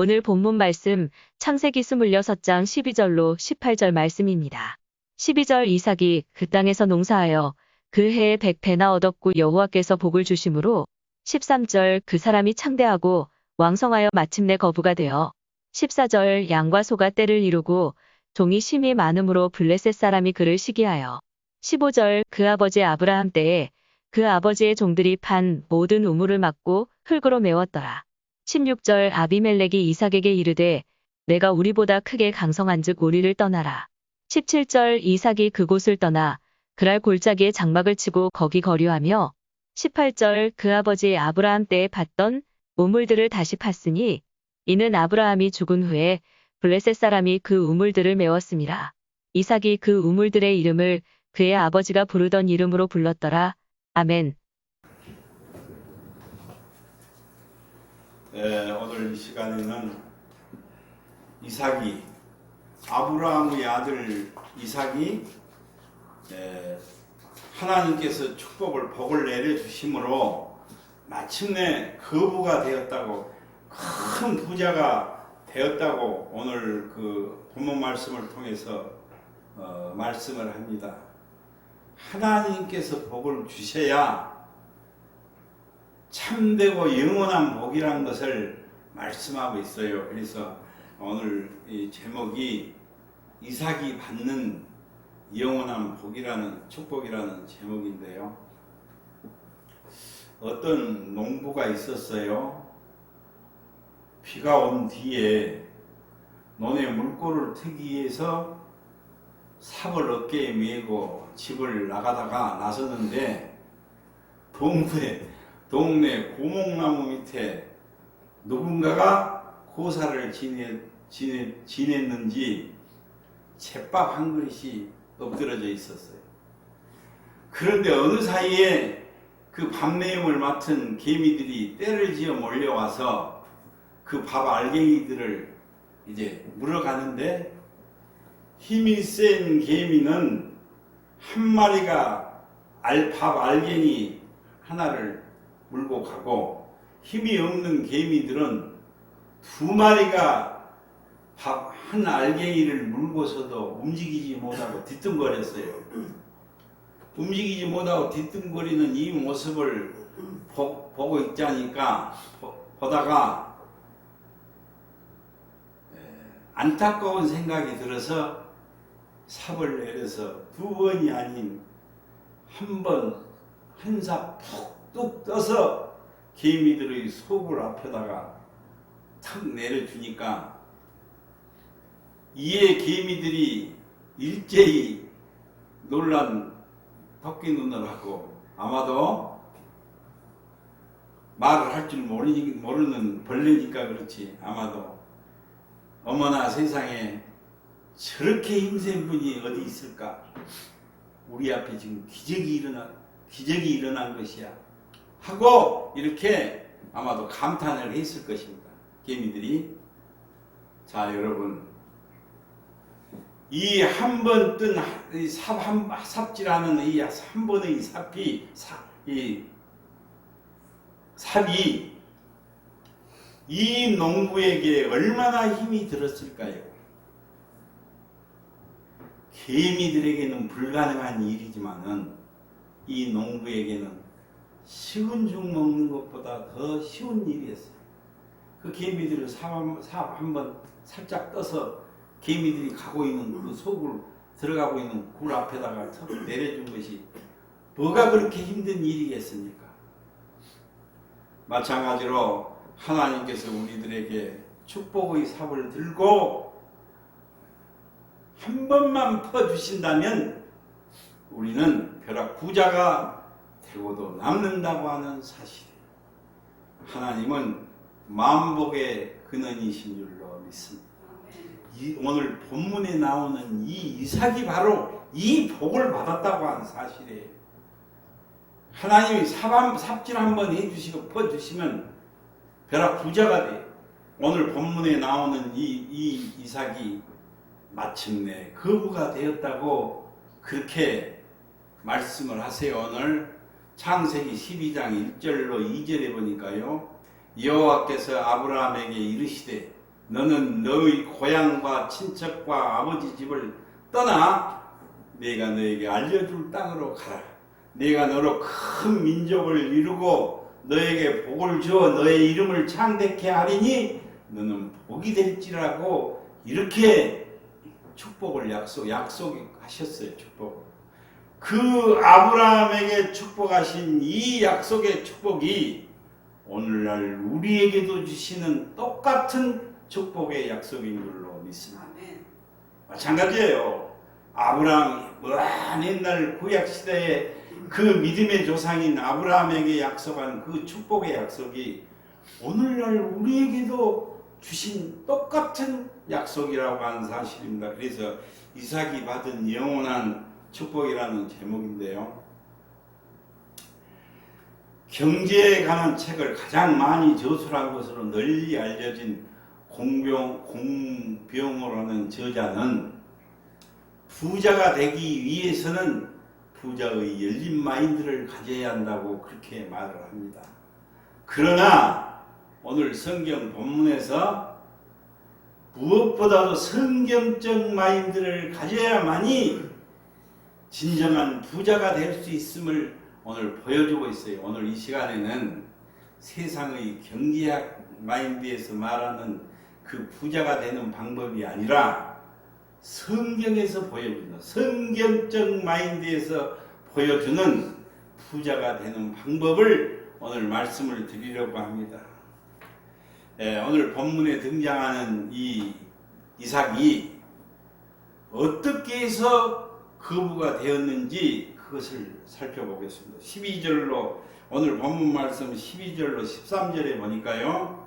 오늘 본문 말씀 창세기 26장 12절로 18절 말씀입니다. 12절 이삭이 그 땅에서 농사하여 그 해에 100배나 얻었고 여호와께서 복을 주심으로 13절 그 사람이 창대하고 왕성하여 마침내 거부가 되어 14절 양과 소가 떼를 이루고 종이 심히 많음으로 블레셋 사람이 그를 시기하여 15절 그 아버지 아브라함 때에 그 아버지의 종들이 판 모든 우물을 막고 흙으로 메웠더라. 16절 아비멜렉이 이삭에게 이르되 내가 우리보다 크게 강성한즉 우리를 떠나라. 17절 이삭이 그곳을 떠나 그랄 골짜기에 장막을 치고 거기 거류하며 18절 그 아버지 아브라함 때에 팠던 우물들을 다시 팠으니 이는 아브라함이 죽은 후에 블레셋 사람이 그 우물들을 메웠음이라. 이삭이 그 우물들의 이름을 그의 아버지가 부르던 이름으로 불렀더라. 아멘. 오늘 이 시간에는 이삭이 아브라함의 아들 이삭이 하나님께서 축복을 복을 내려주심으로 마침내 거부가 되었다고 큰 부자가 되었다고 오늘 그 본문 말씀을 통해서 말씀을 합니다. 하나님께서 복을 주셔야 참되고 영원한 복이라는 것을 말씀하고 있어요. 그래서 오늘 이 제목이 이삭이 받는 영원한 복이라는 축복이라는 제목인데요. 어떤 농부가 있었어요. 비가 온 뒤에 논에 물꼬를 트기 위해서 삽을 어깨에 메고 집을 나가다가 나섰는데 동네 고목나무 밑에 누군가가 고사를 지냈는지 잿밥 한 그릇이 엎드러져 있었어요. 그런데 어느 사이에 그 밥내음을 맡은 개미들이 떼를 지어 몰려와서 그 밥 알갱이들을 이제 물어가는데 힘이 센 개미는 한 마리가 밥 알갱이 하나를 물고 가고 힘이 없는 개미들은 두 마리가 밥 한 알갱이를 물고서도 움직이지 못하고 뒤뚱거렸어요. 움직이지 못하고 뒤뚱거리는 이 모습을 보고 있자니까 보다가 안타까운 생각이 들어서 삽을 내려서 두 번이 아닌 한 번 한 삽 푹 떠서 개미들의 속을 앞에다가 탁 내려주니까 이에 개미들이 일제히 놀란 토끼 눈을 하고 아마도 말을 할 줄 모르는 벌레니까 그렇지 아마도 어머나 세상에 저렇게 힘센 분이 어디 있을까? 우리 앞에 지금 기적이 일어난 것이야 하고 이렇게 아마도 감탄을 했을 것입니다. 개미들이. 자 여러분, 이 한 번 뜬 삽질하는 이 한 번의 삽이 이 농부에게 얼마나 힘이 들었을까요? 개미들에게는 불가능한 일이지만은 이 농부에게는 식은 죽 먹는 것보다 더 쉬운 일이었어요. 그 개미들을 삽 한 번 살짝 떠서 개미들이 가고 있는 그 속을 들어가고 있는 굴 앞에다가 내려준 것이 뭐가 그렇게 힘든 일이겠습니까? 마찬가지로 하나님께서 우리들에게 축복의 삽을 들고 한 번만 퍼주신다면 우리는 벼락 부자가 되고도 남는다고 하는 사실이에요. 하나님은 만복의 근원이신 줄로 믿습니다. 오늘 본문에 나오는 이 이삭이 바로 이 복을 받았다고 하는 사실이에요. 하나님이 삽질 한번 해주시고 퍼주시면 벼락 부자가 돼요. 오늘 본문에 나오는 이 이삭이 마침내 거부가 되었다고 그렇게 말씀을 하세요. 오늘 창세기 12장 1절로 2절에 보니까요. 여호와께서 아브라함에게 이르시되 너는 너의 고향과 친척과 아버지 집을 떠나 내가 너에게 알려줄 땅으로 가라. 내가 너로 큰 민족을 이루고 너에게 복을 주어 너의 이름을 창대케 하리니 너는 복이 될지라고 이렇게 축복을 약속하셨어요. 축복. 그 아브라함에게 축복하신 이 약속의 축복이 오늘날 우리에게도 주시는 똑같은 축복의 약속인 줄로 믿습니다. 마찬가지예요. 아브라함이 먼 옛날 구약시대에 그 믿음의 조상인 아브라함에게 약속한 그 축복의 약속이 오늘날 우리에게도 주신 똑같은 약속이라고 하는 사실입니다. 그래서 이삭이 받은 영원한 축복이라는 제목인데요. 경제에 관한 책을 가장 많이 저술한 것으로 널리 알려진 공병호라는 저자는 부자가 되기 위해서는 부자의 열린 마인드를 가져야 한다고 그렇게 말을 합니다. 그러나 오늘 성경 본문에서 무엇보다도 성경적 마인드를 가져야만이 진정한 부자가 될 수 있음을 오늘 보여주고 있어요. 오늘 이 시간에는 세상의 경제학 마인드에서 말하는 그 부자가 되는 방법이 아니라 성경에서 보여주는 성경적 마인드에서 보여주는 부자가 되는 방법을 오늘 말씀을 드리려고 합니다. 오늘 본문에 등장하는 이 이삭이 어떻게 해서 거부가 되었는지 그것을 살펴보겠습니다. 12절로 오늘 본문 말씀 12절로 13절에 보니까요.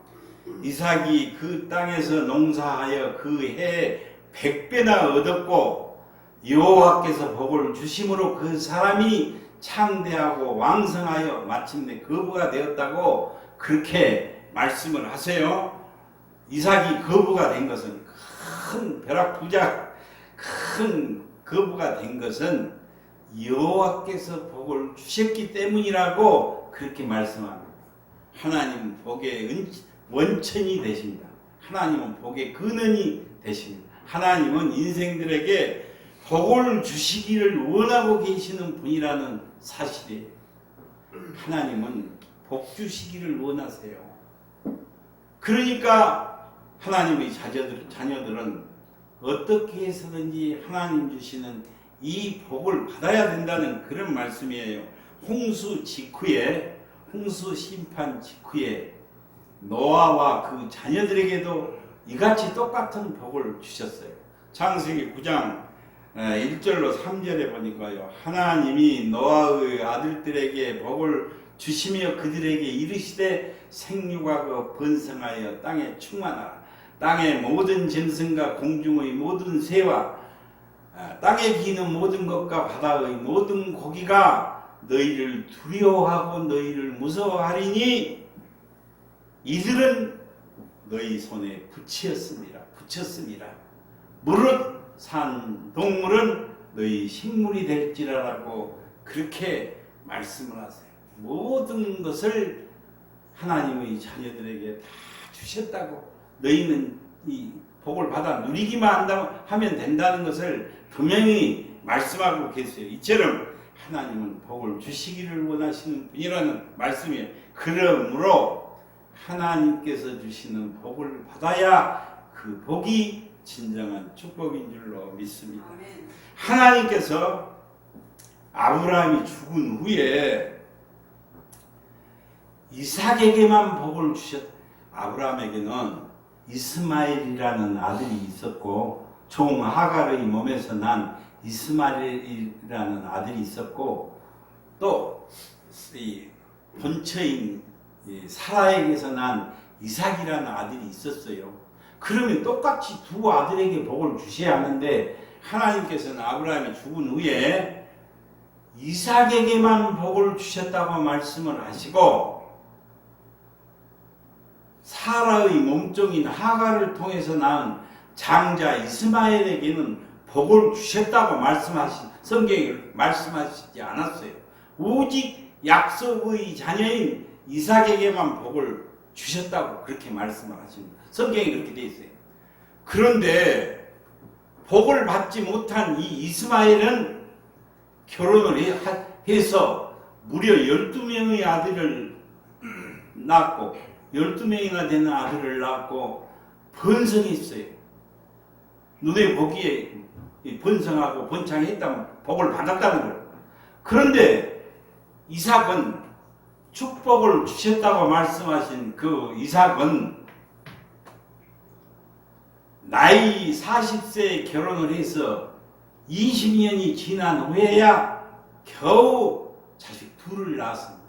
이삭이 그 땅에서 농사하여 그 해에 100배나 얻었고 여호와께서 복을 주심으로 그 사람이 창대하고 왕성하여 마침내 거부가 되었다고 그렇게 말씀을 하세요. 이삭이 거부가 된 것은 큰 벼락부자 큰 거부가 된 것은 여호와께서 복을 주셨기 때문이라고 그렇게 말씀합니다. 하나님 복의 원천이 되십니다. 하나님은 복의 근원이 되십니다. 하나님은 인생들에게 복을 주시기를 원하고 계시는 분이라는 사실이에요. 하나님은 복 주시기를 원하세요. 그러니까 하나님의 자녀들은 어떻게 해서든지 하나님 주시는 이 복을 받아야 된다는 그런 말씀이에요. 홍수 심판 직후에 노아와 그 자녀들에게도 이같이 똑같은 복을 주셨어요. 창세기 9장 1절로 3절에 보니까요. 하나님이 노아의 아들들에게 복을 주시며 그들에게 이르시되 생육하고 번성하여 땅에 충만하라. 땅의 모든 짐승과 공중의 모든 새와 땅에 기는 모든 것과 바다의 모든 고기가 너희를 두려워하고 너희를 무서워하리니 이들은 너희 손에 붙였습니다. 무릇 산 동물은 너희 식물이 될지라라고 그렇게 말씀을 하세요. 모든 것을 하나님의 자녀들에게 다 주셨다고 너희는 이 복을 받아 누리기만 하면 된다는 것을 분명히 말씀하고 계세요. 이처럼 하나님은 복을 주시기를 원하시는 분이라는 말씀이에요. 그러므로 하나님께서 주시는 복을 받아야 그 복이 진정한 축복인 줄로 믿습니다. 하나님께서 아브라함이 죽은 후에 이삭에게만 복을 아브라함에게는 이스마엘이라는 아들이 있었고 종 하갈의 몸에서 난 이스마엘이라는 아들이 있었고 또 이 본처인 사라에게서 난 이삭이라는 아들이 있었어요. 그러면 똑같이 두 아들에게 복을 주셔야 하는데 하나님께서는 아브라함이 죽은 후에 이삭에게만 복을 주셨다고 말씀을 하시고 사라의 몸종인 하갈을 통해서 낳은 장자 이스마엘에게는 복을 주셨다고 성경에 말씀하시지 않았어요. 오직 약속의 자녀인 이삭에게만 복을 주셨다고 그렇게 말씀을 하십니다. 성경에 그렇게 돼 있어요. 그런데 복을 받지 못한 이 이스마엘은 결혼을 해서 무려 12명의 아들을 낳고 12명이나 되는 아들을 낳고 번성했어요. 눈에 보기에 번성하고 번창했다면 복을 받았다는 거예요. 그런데 이삭은 축복을 주셨다고 말씀하신 그 이삭은 나이 40세에 결혼을 해서 20년이 지난 후에야 겨우 자식 둘을 낳았습니다.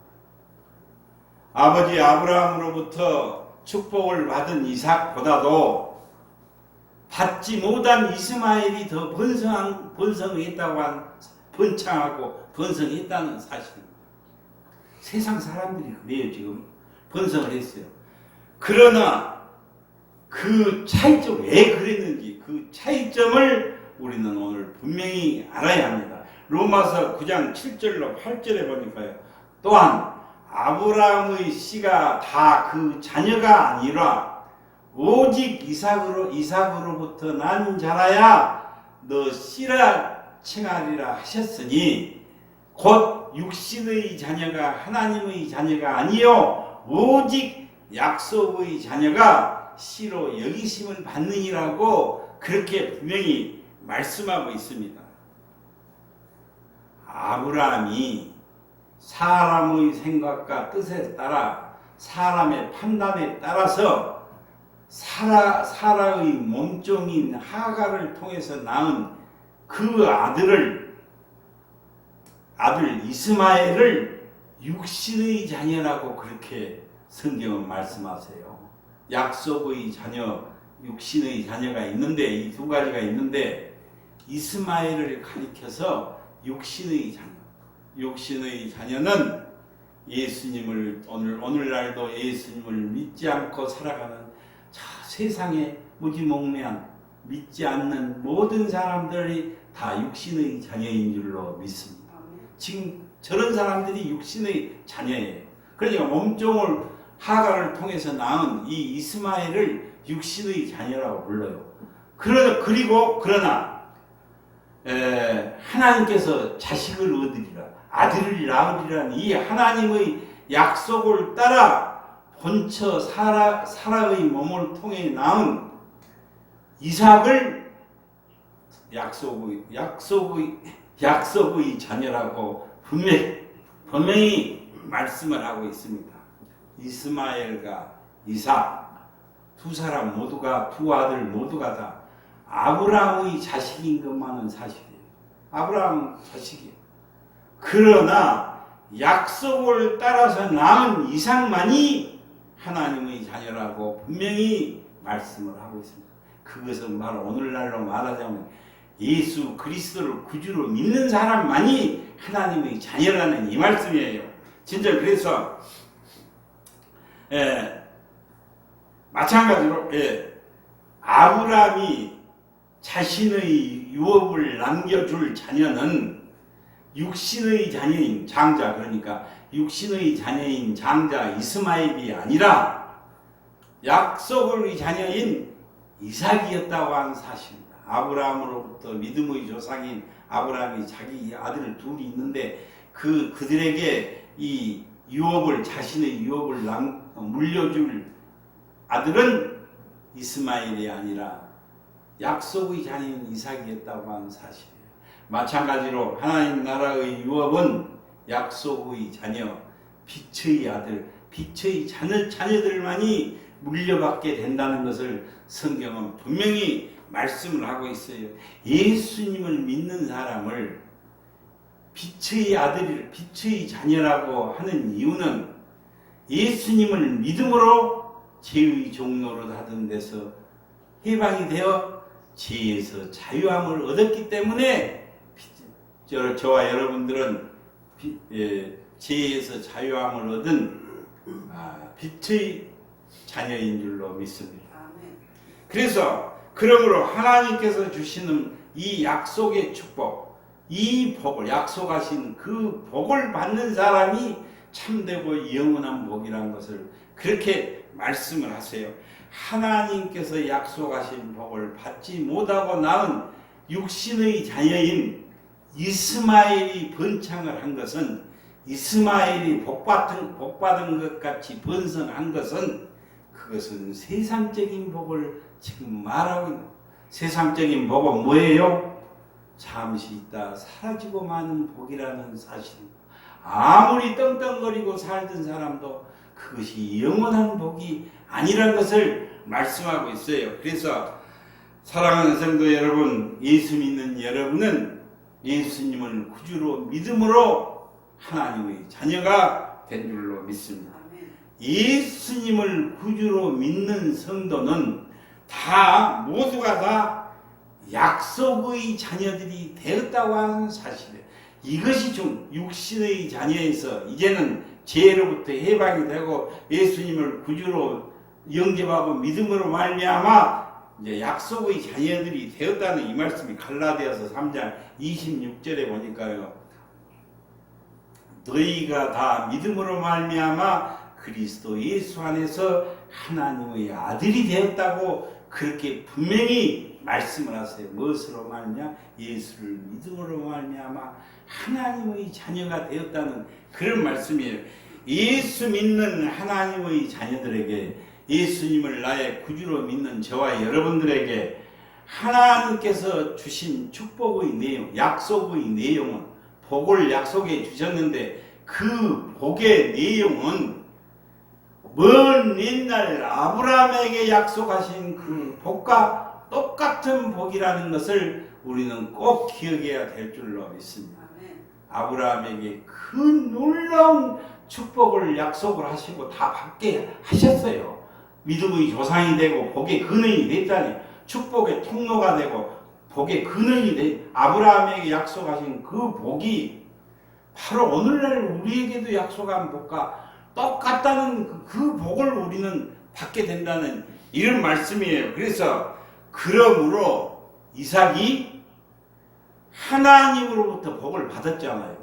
아버지 아브라함으로부터 축복을 받은 이삭보다도 받지 못한 이스마엘이 더 번성했다고 번창하고 번성했다는 사실입니다. 세상 사람들이 그래요. 지금 번성을 했어요. 그러나 그 차이점, 왜 그랬는지 그 차이점을 우리는 오늘 분명히 알아야 합니다. 로마서 9장 7절로 8절에 보니까요. 또한 아브라함의 씨가 다 그 자녀가 아니라 오직 이삭으로부터 난 자라야 너 씨라 칭하리라 하셨으니 곧 육신의 자녀가 하나님의 자녀가 아니요 오직 약속의 자녀가 씨로 여기심을 받느니라고 그렇게 분명히 말씀하고 있습니다. 아브라함이 사람의 생각과 뜻에 따라 사람의 판단에 따라서 사라의 몸종인 하가를 통해서 낳은 그 아들 이스마엘을 육신의 자녀라고 그렇게 성경은 말씀하세요. 약속의 자녀, 육신의 자녀가 있는데 이 두 가지가 있는데 이스마엘을 가리켜서 육신의 자녀. 육신의 자녀는 예수님을 오늘날도 예수님을 믿지 않고 살아가는 세상에 무지몽매한 믿지 않는 모든 사람들이 다 육신의 자녀인 줄로 믿습니다. 지금 저런 사람들이 육신의 자녀예요. 그러니까 몸종을 하가를 통해서 낳은 이 이스마엘을 육신의 자녀라고 불러요. 그러나 하나님께서 자식을 얻으리라, 아들을 낳으리라는 이 하나님의 약속을 따라 본처 사라의 몸을 통해 낳은 이삭을 약속의 자녀라고 분명히 말씀을 하고 있습니다. 이스마엘과 이삭 두 사람 모두가 두 아들 모두가 다 아브라함의 자식인 것만은 사실이에요. 아브라함 자식이에요. 그러나 약속을 따라서 낳은 이삭만이 하나님의 자녀라고 분명히 말씀을 하고 있습니다. 그것은 바로 오늘날로 말하자면 예수 그리스도를 구주로 믿는 사람만이 하나님의 자녀라는 이 말씀이에요. 진짜 그래서 마찬가지로 아브라함이 자신의 유업을 남겨줄 자녀는 육신의 자녀인 장자, 그러니까 육신의 자녀인 장자 이스마엘이 아니라 약속의 자녀인 이삭이었다고 하는 사실입니다. 아브라함으로부터 믿음의 조상인 아브라함이 자기 아들 둘이 있는데 그들에게 이 자신의 유업을 물려줄 아들은 이스마엘이 아니라 약속의 자녀인 이삭이었다고 하는 사실이에요. 마찬가지로 하나님 나라의 유업은 약속의 자녀, 빛의 아들, 빛의 자녀들만이 물려받게 된다는 것을 성경은 분명히 말씀을 하고 있어요. 예수님을 믿는 사람을 빛의 아들, 빛의 자녀라고 하는 이유는 예수님을 믿음으로 죄의 종로로 하던 데서 해방이 되어 죄에서 자유함을 얻었기 때문에 저와 여러분들은 죄에서 자유함을 얻은 빛의 자녀인 줄로 믿습니다. 그래서 그러므로 하나님께서 주시는 이 약속의 축복, 이 복을 약속하신 그 복을 받는 사람이 참되고 영원한 복이라는 것을 그렇게 말씀을 하세요. 하나님께서 약속하신 복을 받지 못하고 낳은 육신의 자녀인 이스마엘이 번창을 한 것은, 이스마엘이 복받은 것 같이 번성한 것은, 그것은 세상적인 복을 지금 말하고 있는 거예요. 세상적인 복은 뭐예요? 잠시 있다 사라지고 마는 복이라는 사실입니다. 아무리 떵떵거리고 살던 사람도 그것이 영원한 복이 아니라는 것을 말씀하고 있어요. 그래서 사랑하는 성도 여러분, 예수 믿는 여러분은 예수님을 구주로 믿음으로 하나님의 자녀가 된 줄로 믿습니다. 예수님을 구주로 믿는 성도는 다 모두가 다 약속의 자녀들이 되었다고 하는 사실이에요. 이것이 좀 육신의 자녀에서 이제는 죄로부터 해방이 되고 예수님을 구주로 영접하고 믿음으로 말미암아 이제 약속의 자녀들이 되었다는 이 말씀이 갈라디아서 3장 26절에 보니까요. 너희가 다 믿음으로 말미암아 그리스도 예수 안에서 하나님의 아들이 되었다고 그렇게 분명히 말씀을 하세요. 무엇으로 말미암아? 예수를 믿음으로 말미암아 하나님의 자녀가 되었다는 그런 말씀이에요. 예수 믿는 하나님의 자녀들에게, 예수님을 나의 구주로 믿는 저와 여러분들에게 하나님께서 주신 축복의 내용, 약속의 내용은, 복을 약속해 주셨는데 그 복의 내용은 먼 옛날 아브라함에게 약속하신 그 복과 똑같은 복이라는 것을 우리는 꼭 기억해야 될 줄로 믿습니다. 아브라함에게 그 놀라운 축복을 약속을 하시고 다 받게 하셨어요. 믿음의 조상이 되고 복의 근원이 됐다니, 축복의 통로가 되고 복의 근원이 돼. 아브라함에게 약속하신 그 복이 바로 오늘날 우리에게도 약속한 복과 똑같다는 그 복을 우리는 받게 된다는 이런 말씀이에요. 그래서 그러므로 이삭이 하나님으로부터 복을 받았잖아요.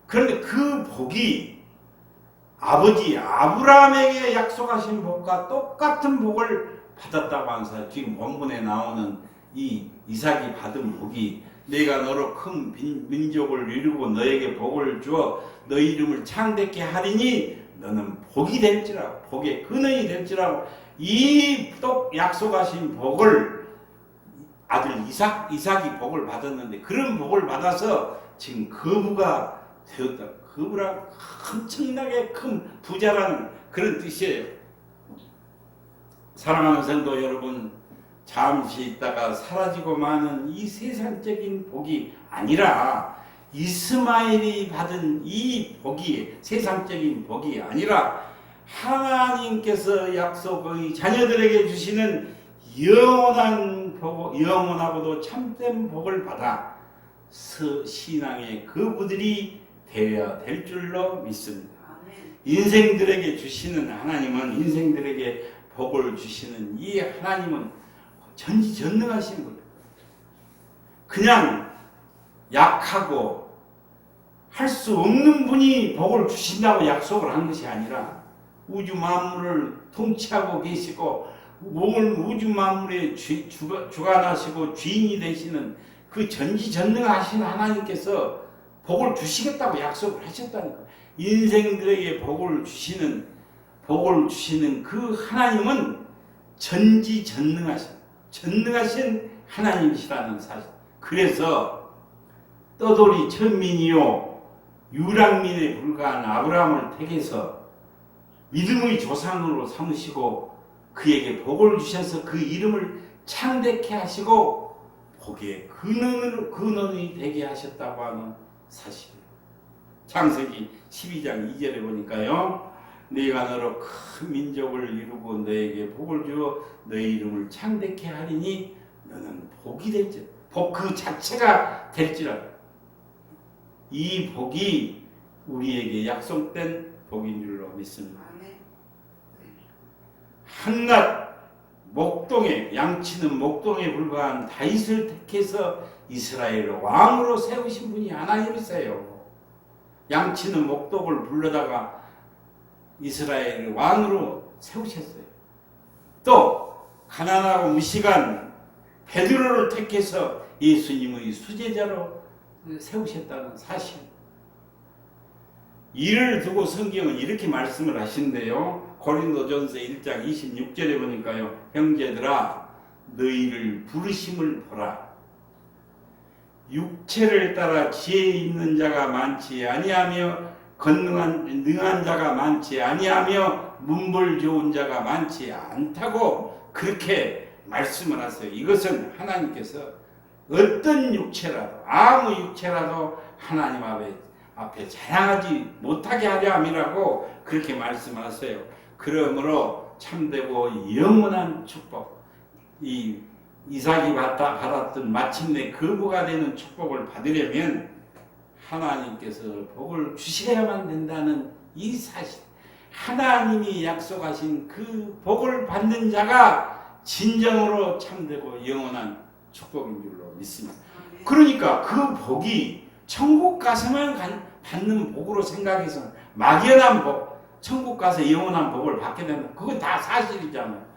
그런데 그 복이 아버지 아브라함에게 약속하신 복과 똑같은 복을 받았다고 하는 사실, 지금 본문에 나오는 이 이삭이 받은 복이 내가 너로 큰 민족을 이루고 너에게 복을 주어 너희 이름을 창대케 하리니 너는 복이 될지라고, 복의 근원이 될지라고, 이 또 약속하신 복을 아들 이삭이 복을 받았는데, 그런 복을 받아서 지금 거부가 되었다. 거부라 엄청나게 큰 부자라는 그런 뜻이에요. 사랑하는 성도 여러분, 잠시 있다가 사라지고 마는 이 세상적인 복이 아니라, 이스마엘이 받은 이 복이 세상적인 복이 아니라 하나님께서 약속의 자녀들에게 주시는 영원한 복, 영원하고도 참된 복을 받아 신앙의 그부들이 되어야 될 줄로 믿습니다. 인생들에게 주시는 하나님은, 인생들에게 복을 주시는 이 하나님은 전지전능하신 분이에요. 그냥 약하고 할 수 없는 분이 복을 주신다고 약속을 한 것이 아니라, 우주 만물을 통치하고 계시고 우주 만물의 주관하시고 주인이 되시는 그 전지전능하신 하나님께서 복을 주시겠다고 약속을 하셨다니까. 인생들에게 복을 주시는 그 하나님은 전능하신 하나님이시라는 사실. 그래서 떠돌이 천민이요 유랑민에 불과한 아브라함을 택해서 믿음의 조상으로 삼으시고 그에게 복을 주셔서 그 이름을 창대케 하시고 복의 근원이 되게 하셨다고 하는 사실이에요. 창세기 12장 2절에 보니까요, 네가 너로 큰 민족을 이루고 너에게 복을 주어 너의 이름을 창대케 하리니 너는 복이 될지라. 복 그 자체가 될지라. 이 복이 우리에게 약속된 복인 줄로 믿습니다. 한낱 목동에, 양치는 목동에 불과한 다윗을 택해서 이스라엘 왕으로 세우신 분이 하나님이세요. 양치는 목동을 불러다가 이스라엘 왕으로 세우셨어요. 또 가난하고 무식한 베드로를 택해서 예수님의 수제자로 세우셨다는 사실. 이를 두고 성경은 이렇게 말씀을 하신대요. 고린도전서 1장 26절에 보니까요. 형제들아 너희를 부르심을 보라. 육체를 따라 지혜 있는 자가 많지 아니하며 능한 자가 많지 아니하며 문벌 좋은 자가 많지 않다고 그렇게 말씀을 하세요. 이것은 하나님께서 어떤 육체라도 아무 육체라도 하나님 앞에 자랑하지 못하게 하려 함이라고 그렇게 말씀을 하세요. 그러므로 참되고 영원한 축복, 이삭이 받았던 마침내 거부가 되는 축복을 받으려면 하나님께서 복을 주셔야만 된다는 이 사실, 하나님이 약속하신 그 복을 받는 자가 진정으로 참되고 영원한 축복인 줄로 믿습니다. 그러니까 그 복이 천국 가서만 받는 복으로 생각해서 막연한 복, 천국 가서 영원한 복을 받게 된다. 그거 다 사실이잖아요.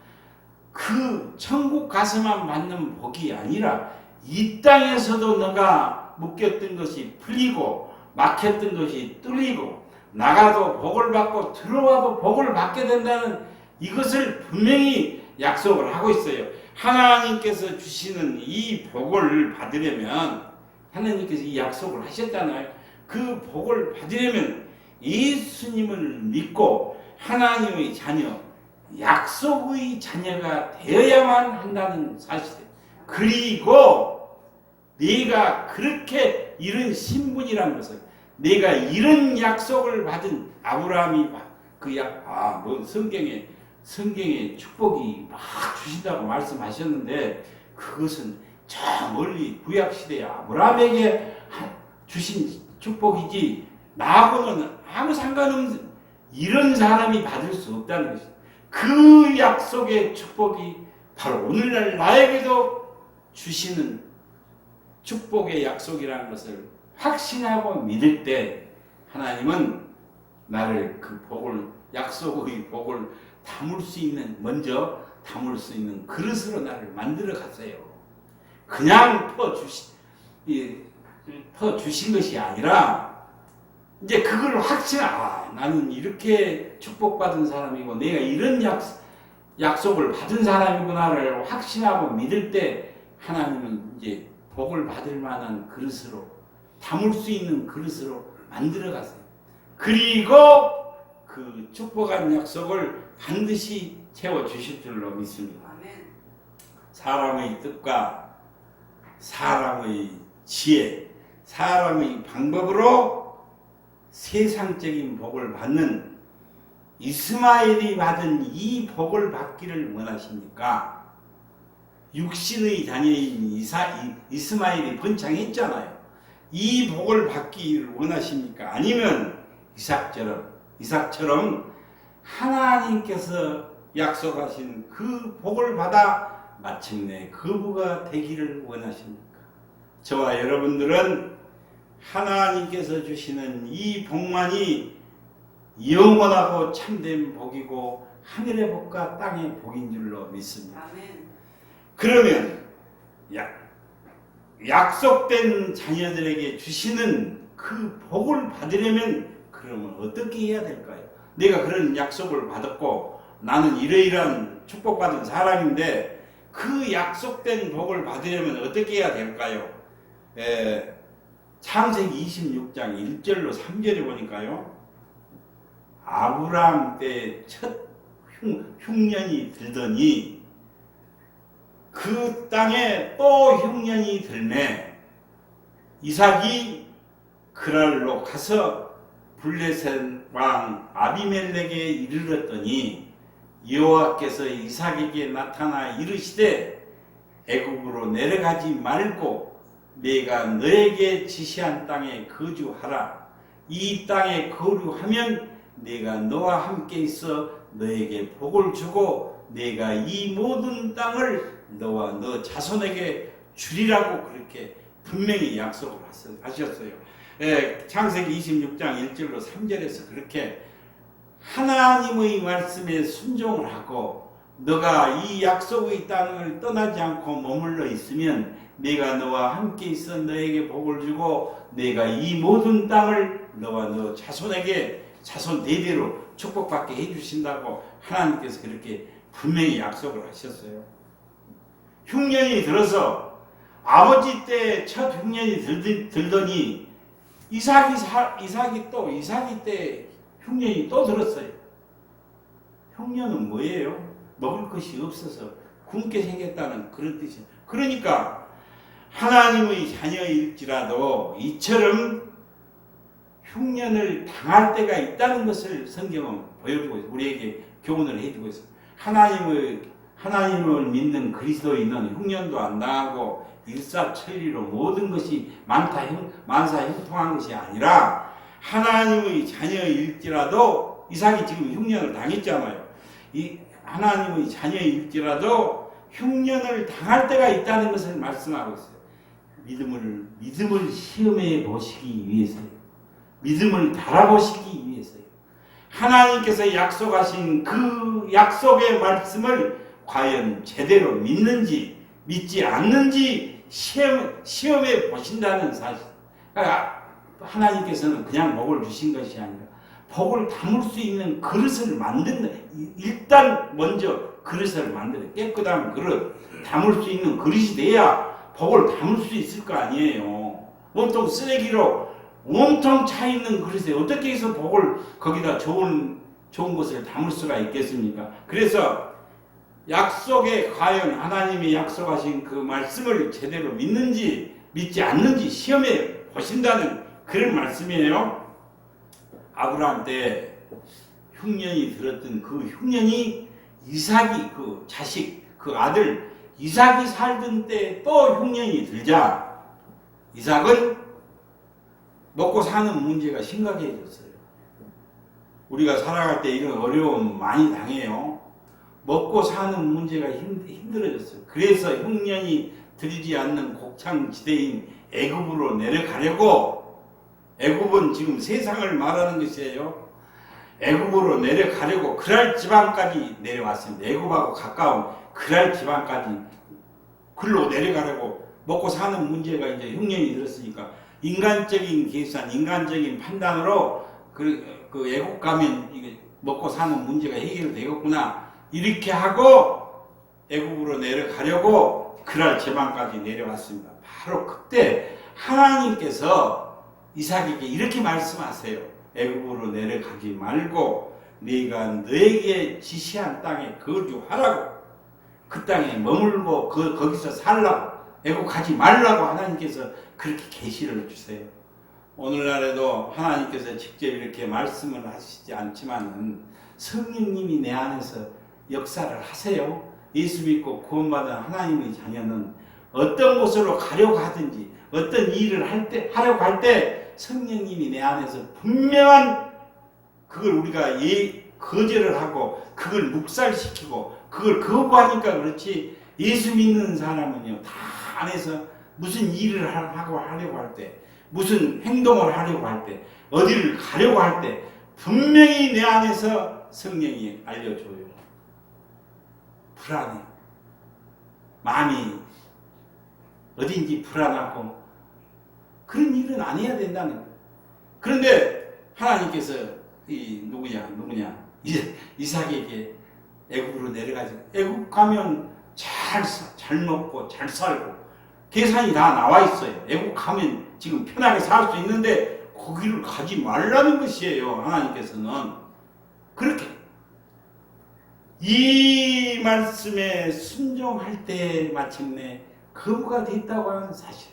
그 천국 가서만 받는 복이 아니라 이 땅에서도 너가 묶였던 것이 풀리고 막혔던 것이 뚫리고 나가도 복을 받고 들어와도 복을 받게 된다는 이것을 분명히 약속을 하고 있어요. 하나님께서 주시는 이 복을 받으려면 하나님께서 이 약속을 하셨잖아요. 그 복을 받으려면 예수님을 믿고 하나님의 자녀, 약속의 자녀가 되어야만 한다는 사실이에요. 그리고 네가 그렇게 이런 신분이라는 것을, 내가 이런 약속을 받은 아브라함이 성경에 축복이 막 주신다고 말씀하셨는데 그것은 저 멀리 구약시대에 아브라함에게 주신 축복이지 나하고는 아무 상관없는 이런 사람이 받을 수 없다는 것입니다. 그 약속의 축복이 바로 오늘날 나에게도 주시는 축복의 약속이라는 것을 확신하고 믿을 때 하나님은 나를 그 복을, 약속의 복을 먼저 담을 수 있는 그릇으로 나를 만들어 갔어요. 그냥 퍼주신 것이 아니라 이제 그걸 나는 이렇게 축복받은 사람이고 내가 이런 약속을 받은 사람이구나를 확신하고 믿을 때 하나님은 이제 복을 받을 만한 그릇으로, 담을 수 있는 그릇으로 만들어 갔어요. 그리고 그 축복한 약속을 반드시 채워주실 줄로 믿습니다. 사람의 뜻과 사람의 지혜, 사람의 방법으로 세상적인 복을 받는 이스마엘이 받은 이 복을 받기를 원하십니까? 육신의 자녀인 이스마엘이 번창했잖아요. 이 복을 받기를 원하십니까? 아니면 이삭처럼 하나님께서 약속하신 그 복을 받아 마침내 거부가 되기를 원하십니까? 저와 여러분들은 하나님께서 주시는 이 복만이 영원하고 참된 복이고 하늘의 복과 땅의 복인 줄로 믿습니다. 아멘. 그러면 약속된 자녀들에게 주시는 그 복을 받으려면 그러면 어떻게 해야 될까요? 내가 그런 약속을 받았고 나는 이러이러한 축복받은 사람인데 그 약속된 복을 받으려면 어떻게 해야 될까요? 창세기 26장 1절로 3절에 보니까요. 아브라함 때 첫 흉년이 들더니 그 땅에 또 흉년이 들매 이삭이 그랄로 가서 블레셋 왕 아비멜렉에 이르렀더니 여호와께서 이삭에게 나타나 이르시되 애굽으로 내려가지 말고 내가 너에게 지시한 땅에 거주하라. 이 땅에 거류하면 내가 너와 함께 있어 너에게 복을 주고 내가 이 모든 땅을 너와 너 자손에게 주리라고 그렇게 분명히 약속을 하셨어요. 창세기 26장 1절로 3절에서 그렇게 하나님의 말씀에 순종을 하고 너가 이 약속의 땅을 떠나지 않고 머물러 있으면 내가 너와 함께 있어 너에게 복을 주고 내가 이 모든 땅을 너와 너 자손에게 자손 대대로 축복받게 해주신다고 하나님께서 그렇게 분명히 약속을 하셨어요. 흉년이 들어서 아버지 때 첫 흉년이 들더니 이삭이 때 흉년이 또 들었어요. 흉년은 뭐예요? 먹을 것이 없어서 굶게 생겼다는 그런 뜻이에요. 그러니까 하나님의 자녀일지라도 이처럼 흉년을 당할 때가 있다는 것을 성경은 보여주고 있어요. 우리에게 교훈을 해주고 있어요. 하나님을 믿는 그리스도인은 흉년도 안 당하고 일사천리로 모든 것이 만사 형통한 것이 아니라 하나님의 자녀일지라도 이삭이 지금 흉년을 당했잖아요. 이 하나님의 자녀일지라도 흉년을 당할 때가 있다는 것을 말씀하고 있어요. 믿음을 시험해 보시기 위해서요. 믿음을 달아보시기 위해서요. 하나님께서 약속하신 그 약속의 말씀을 과연 제대로 믿는지 믿지 않는지 시험해 보신다는 사실. 그러니까 하나님께서는 그냥 복을 주신 것이 아니라 복을 담을 수 있는 그릇을 만든다. 일단 먼저 그릇을 만들어요. 깨끗한 그릇, 담을 수 있는 그릇이 돼야 복을 담을 수 있을 거 아니에요. 온통 쓰레기로 온통 차 있는 그릇에 어떻게 해서 복을 거기다 좋은 것을 담을 수가 있겠습니까? 그래서 약속에 과연 하나님이 약속하신 그 말씀을 제대로 믿는지 믿지 않는지 시험해 보신다는 그런 말씀이에요. 아브라함 때 흉년이 들었던 그 흉년이 이삭이 그 자식 그 아들 이삭이 살던 때 또 흉년이 들자 이삭은 먹고 사는 문제가 심각해졌어요. 우리가 살아갈 때 이런 어려움 많이 당해요. 먹고 사는 문제가 힘들어졌어요. 그래서 흉년이 들지 않는 곡창지대인 애굽으로 내려가려고 애굽은 지금 세상을 말하는 것이에요. 애굽으로 내려가려고 그랄 지방까지 내려왔습니다. 애굽하고 가까운 그랄 지방까지 글로 내려가려고 먹고 사는 문제가 이제 흉년이 들었으니까 인간적인 계산, 인간적인 판단으로 그 애국 가면 이게 먹고 사는 문제가 해결되겠구나 이렇게 하고 애국으로 내려가려고 그랄 지방까지 내려왔습니다. 바로 그때 하나님께서 이삭에게 이렇게 말씀하세요. 애국으로 내려가지 말고 네가 너에게 지시한 땅에 거주하라고 그 땅에 머물고 거기서 살라고 애국하지 말라고 하나님께서 그렇게 계시를 주세요. 오늘날에도 하나님께서 직접 이렇게 말씀을 하시지 않지만 성령님이 내 안에서 역사를 하세요. 예수 믿고 구원받은 하나님의 자녀는 어떤 곳으로 가려고 하든지 어떤 일을 하려고 할 때 성령님이 내 안에서 분명한 그걸 우리가 거절을 하고 그걸 묵살시키고 그걸 거부하니까 그렇지 예수 믿는 사람은요 다 안에서 무슨 일을 하려고 할 때 무슨 행동을 하려고 할 때 어디를 가려고 할 때 분명히 내 안에서 성령이 알려줘요. 불안해. 마음이 어딘지 불안하고 그런 일은 안 해야 된다는 거예요. 그런데 하나님께서 누구냐 이삭에게 애굽으로 내려가지. 애굽 가면 잘 먹고 잘 살고 계산이 다 나와 있어요. 애국 가면 지금 편하게 살 수 있는데 거기를 가지 말라는 것이에요. 하나님께서는 그렇게 이 말씀에 순종할 때 마침내 거부가 됐다고 하는 사실.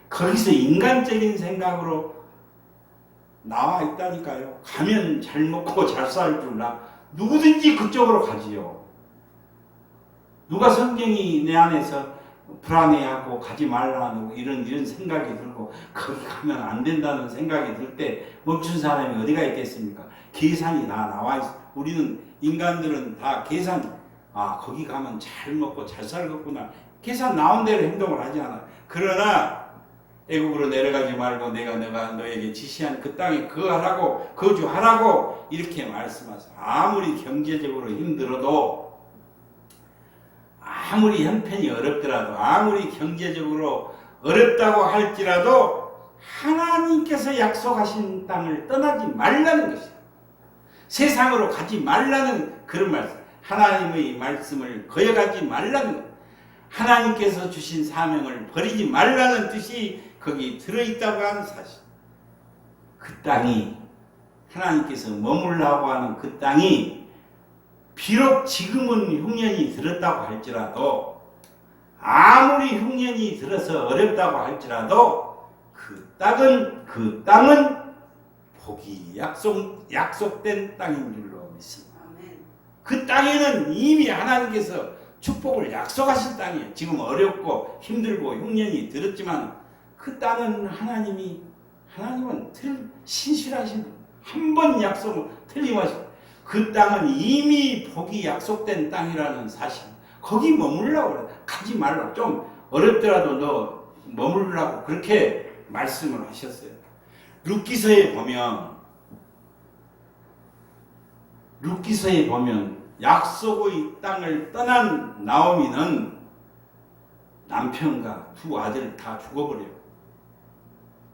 거기서 인간적인 생각으로 나와 있다니까요. 가면 잘 먹고 잘 살 줄라 누구든지 그쪽으로 가지요. 누가 성경이 내 안에서 불안해하고 가지 말라는 이런 생각이 들고 거기 가면 안 된다는 생각이 들 때 멈춘 사람이 어디가 있겠습니까? 계산이 다 나와 있어. 우리는 인간들은 다 거기 가면 잘 먹고 잘 살겠구나. 계산 나온 대로 행동을 하지 않아. 그러나 애국으로 내려가지 말고 내가 너에게 지시한 그 땅에 거주하라고 이렇게 말씀하세요. 아무리 경제적으로 힘들어도 아무리 형편이 어렵더라도 아무리 경제적으로 어렵다고 할지라도 하나님께서 약속하신 땅을 떠나지 말라는 것이야. 세상으로 가지 말라는 그런 말씀. 하나님의 말씀을 거역하지 말라는 것. 하나님께서 주신 사명을 버리지 말라는 뜻이 거기 들어있다고 하는 사실. 그 땅이 하나님께서 머물라고 하는 그 땅이 비록 지금은 흉년이 들었다고 할지라도 아무리 흉년이 들어서 어렵다고 할지라도 그 땅은 복이 약속된 땅인 줄로 믿습니다. 그 땅에는 이미 하나님께서 축복을 약속하신 땅이에요. 지금 어렵고 힘들고 흉년이 들었지만 그 땅은 하나님은 신실하신 분. 한 번 약속을 틀림없이 그 땅은 이미 복이 약속된 땅이라는 사실. 거기 머물라고 그래. 가지 말라고. 좀 어렵더라도 너 머물라고 그렇게 말씀을 하셨어요. 룻기서에 보면 약속의 땅을 떠난 나오미는 남편과 두 아들 다 죽어버려요.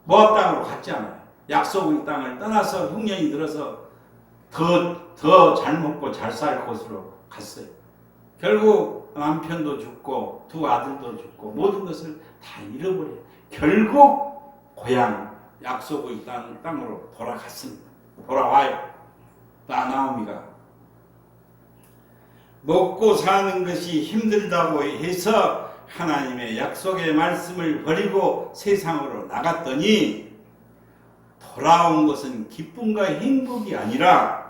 모압 땅으로 갔지 않아요. 약속의 땅을 떠나서 흉년이 들어서 더 잘 먹고 잘 살 곳으로 갔어요. 결국 남편도 죽고 두 아들도 죽고 모든 것을 다 잃어버려요. 결국 고향 약속의 땅으로 돌아갔습니다. 돌아와요. 나오미가 먹고 사는 것이 힘들다고 해서 하나님의 약속의 말씀을 버리고 세상으로 나갔더니 돌아온 것은 기쁨과 행복이 아니라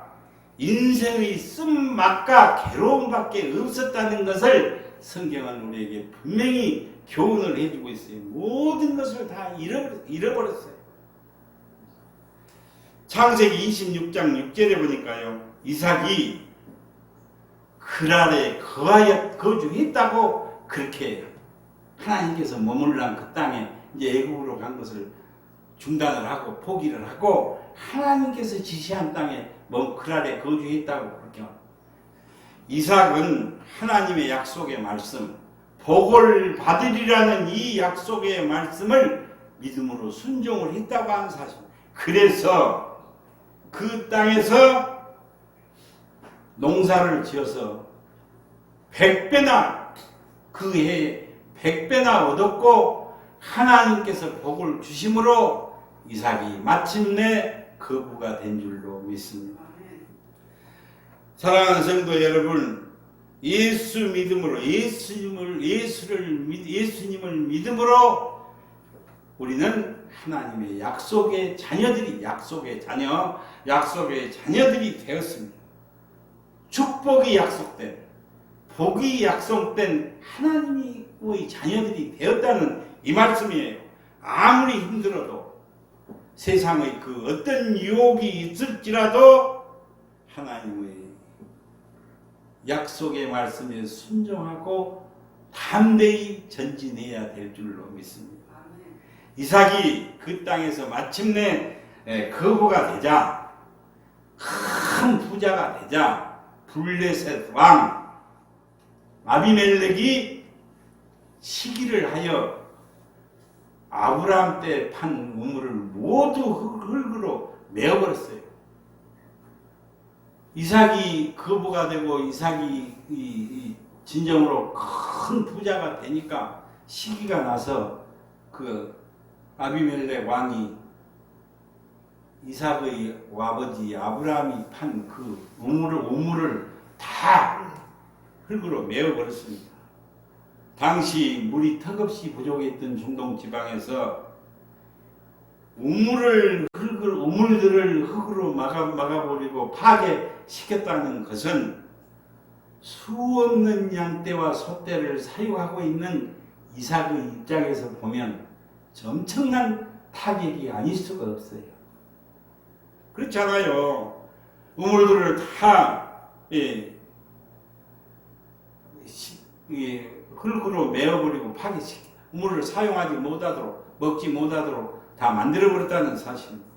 인생의 쓴맛과 괴로움밖에 없었다는 것을 성경은 우리에게 분명히 교훈을 해주고 있어요. 모든 것을 다 잃어버렸어요. 창세기 26장 6절에 보니까요. 이삭이 그랄에 거주했다고 그렇게 하나님께서 머물란 그 땅에 이제 애국으로 간 것을 중단을 하고 포기를 하고 하나님께서 지시한 땅에 그랄에 거주했다고 그렇게 합니다. 이삭은 하나님의 약속의 말씀, 복을 받으리라는 이 약속의 말씀을 믿음으로 순종을 했다고 하는 사실. 그래서 그 땅에서 농사를 지어서 100배나 그 해에 100배나 얻었고 하나님께서 복을 주심으로 이삭이 마침내 거부가 된 줄로 믿습니다. 사랑하는 성도 여러분, 예수 믿음으로 예수님을 믿음으로 우리는 하나님의 약속의 자녀들이 되었습니다. 축복이 약속된, 복이 약속된 하나님의 자녀들이 되었다는 이 말씀이에요. 아무리 힘들어도 세상의 그 어떤 유혹이 있을지라도 하나님의 약속의 말씀에 순종하고 담대히 전진해야 될 줄로 믿습니다. 이삭이 그 땅에서 마침내 거부가 되자, 큰 부자가 되자 블레셋 왕 아비멜렉이 시기를 하여 아브라함 때 판 우물을 모두 흙으로 메어버렸어요. 이삭이 거부가 되고 이삭이 진정으로 큰 부자가 되니까 시기가 나서 그 아비멜렉 왕이 이삭의 아버지 아브라함이 판 그 우물을 다 흙으로 메어버렸습니다. 당시 물이 턱없이 부족했던 중동 지방에서 우물들을 흙으로 막아버리고 파괴시켰다는 것은 수없는 양떼와 소떼를 사육하고 있는 이삭의 입장에서 보면 엄청난 타격이 아닐 수가 없어요. 그렇잖아요. 우물들을 다 흙으로 메어버리고 파괴시켜 우물을 사용하지 못하도록 먹지 못하도록 다 만들어버렸다는 사실입니다.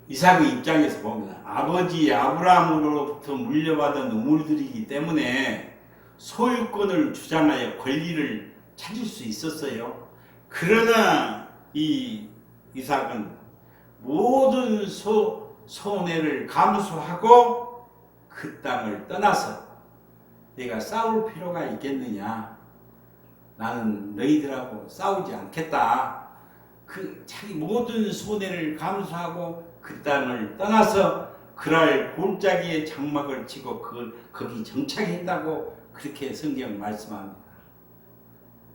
이삭의 입장에서 보면 아버지 아브라함으로부터 물려받은 우물들이기 때문에 소유권을 주장하여 권리를 찾을 수 있었어요. 그러나 이 이삭은 모든 손해를 감수하고 그 땅을 떠나서 내가 싸울 필요가 있겠느냐? 나는 너희들하고 싸우지 않겠다. 그 자기 모든 손해를 감수하고 그 땅을 떠나서 그랄 골짜기에 장막을 치고 거기 정착했다고 그렇게 성경 말씀합니다.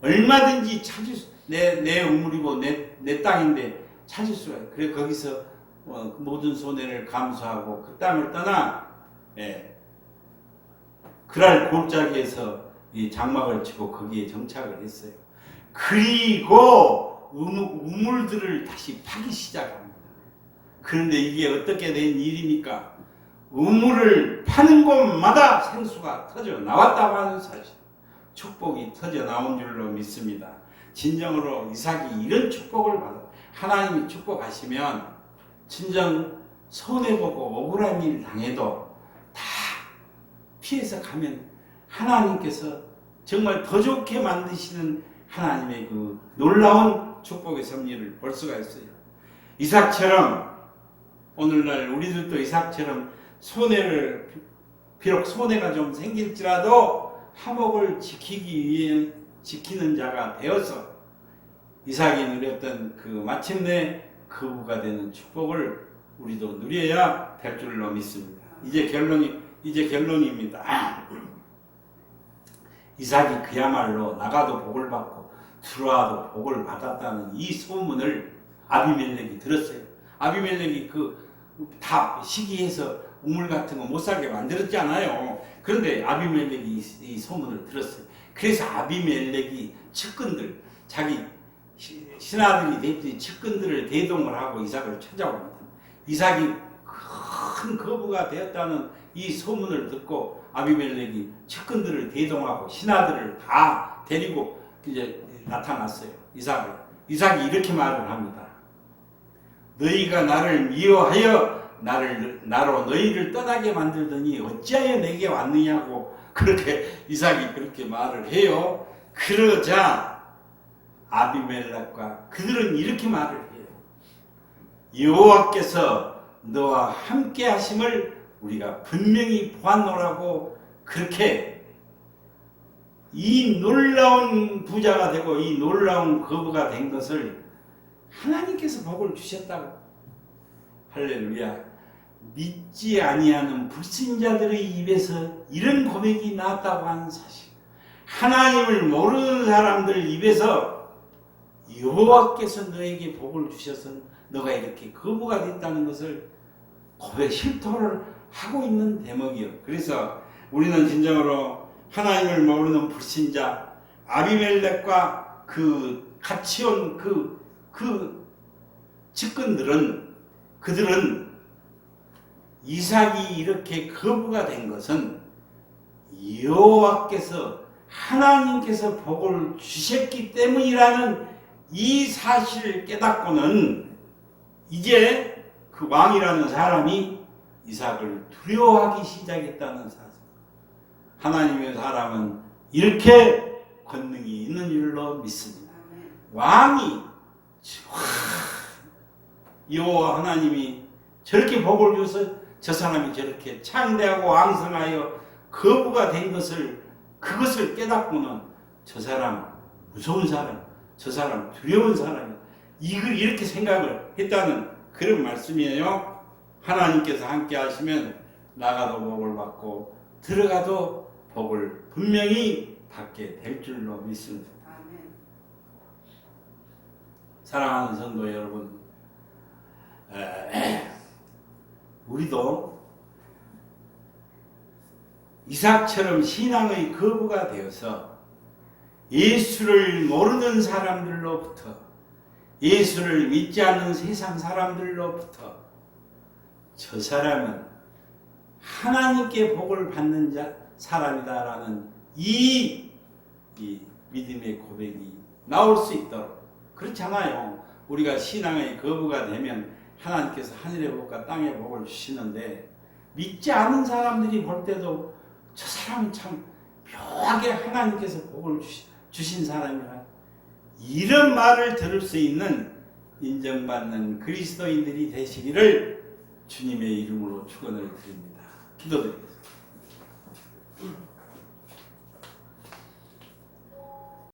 얼마든지 찾을 내 우물이고 내 땅인데 찾을 수가 있어요. 그래 거기서 모든 손해를 감수하고 그 땅을 떠나 그랄 골짜기에서 이 장막을 치고 거기에 정착을 했어요. 그리고 우물들을 다시 파기 시작합니다. 그런데 이게 어떻게 된 일입니까? 우물을 파는 곳마다 생수가 터져 나왔다고 하는 사실, 축복이 터져 나온 줄로 믿습니다. 진정으로 이삭이 이런 축복을 받아 하나님이 축복하시면 진정 손해보고 억울한 일 당해도 다 피해서 가면 하나님께서 정말 더 좋게 만드시는 하나님의 그 놀라운 축복의 섭리를 볼 수가 있어요. 이삭처럼 오늘날 우리들도 이삭처럼 손해를 비록 손해가 좀 생길지라도 화목을 지키기 위해 지키는 자가 되어서 이삭이 누렸던 그 마침내 거부가 되는 축복을 우리도 누려야 될 줄로 믿습니다. 이제 결론입니다. 이삭이 그야말로 나가도 복을 받고 들어와도 복을 받았다는 이 소문을 아비멜렉이 들었어요. 아비멜렉이 다 시기해서 우물 같은 거 못 살게 만들었잖아요. 그런데 아비멜렉이 이 소문을 들었어요. 그래서 아비멜렉이 측근들, 자기 신하들이 됐던 측근들을 대동을 하고 이삭을 찾아옵니다. 이삭이 큰 거부가 되었다는 이 소문을 듣고 아비멜렉이 측근들을 대동하고 신하들을 다 데리고 이제 나타났어요. 이삭이 이렇게 말을 합니다. 너희가 나를 미워하여 나로 너희를 떠나게 만들더니 어찌하여 내게 왔느냐고 그렇게 이삭이 그렇게 말을 해요. 그러자 아비멜렉과 그들은 이렇게 말을 해요. 여호와께서 너와 함께 하심을 우리가 분명히 보았노라고 그렇게 이 놀라운 부자가 되고 이 놀라운 거부가 된 것을 하나님께서 복을 주셨다고. 할렐루야. 믿지 아니하는 불신자들의 입에서 이런 고백이 나왔다고 하는 사실, 하나님을 모르는 사람들 입에서 여호와께서 너에게 복을 주셔서 너가 이렇게 거부가 됐다는 것을 고백 실토를 하고 있는 대목이요. 그래서 우리는 진정으로 하나님을 모르는 불신자 아비멜렉과 같이 온 그 측근들은 그들은 이삭이 이렇게 거부가 된 것은 여호와께서 하나님께서 복을 주셨기 때문이라는 이 사실을 깨닫고는 이제 그 왕이라는 사람이 이삭을 두려워하기 시작했다는 사실. 하나님의 사람은 이렇게 권능이 있는 줄로 믿습니다. 왕이 여호와 하나님이 저렇게 복을 줘서 저 사람이 저렇게 창대하고 왕성하여 거부가 된 그것을 깨닫고는 저 사람 무서운 사람, 저 사람 두려운 사람, 이렇게 생각을 했다는 그런 말씀이에요. 하나님께서 함께 하시면 나가도 복을 받고 들어가도 복을 분명히 받게 될 줄로 믿습니다. 사랑하는 성도 여러분, 우리도 이삭처럼 신앙의 거부가 되어서 예수를 모르는 사람들로부터, 예수를 믿지 않는 세상 사람들로부터 저 사람은 하나님께 복을 받는 사람이다라는 이 믿음의 고백이 나올 수 있도록. 그렇잖아요. 우리가 신앙의 거부가 되면 하나님께서 하늘의 복과 땅의 복을 주시는데 믿지 않은 사람들이 볼 때도 저 사람은 참 묘하게 하나님께서 복을 주신 사람이라 이런 말을 들을 수 있는 인정받는 그리스도인들이 되시기를 주님의 이름으로 축원을 드립니다. 기도드리겠습니다.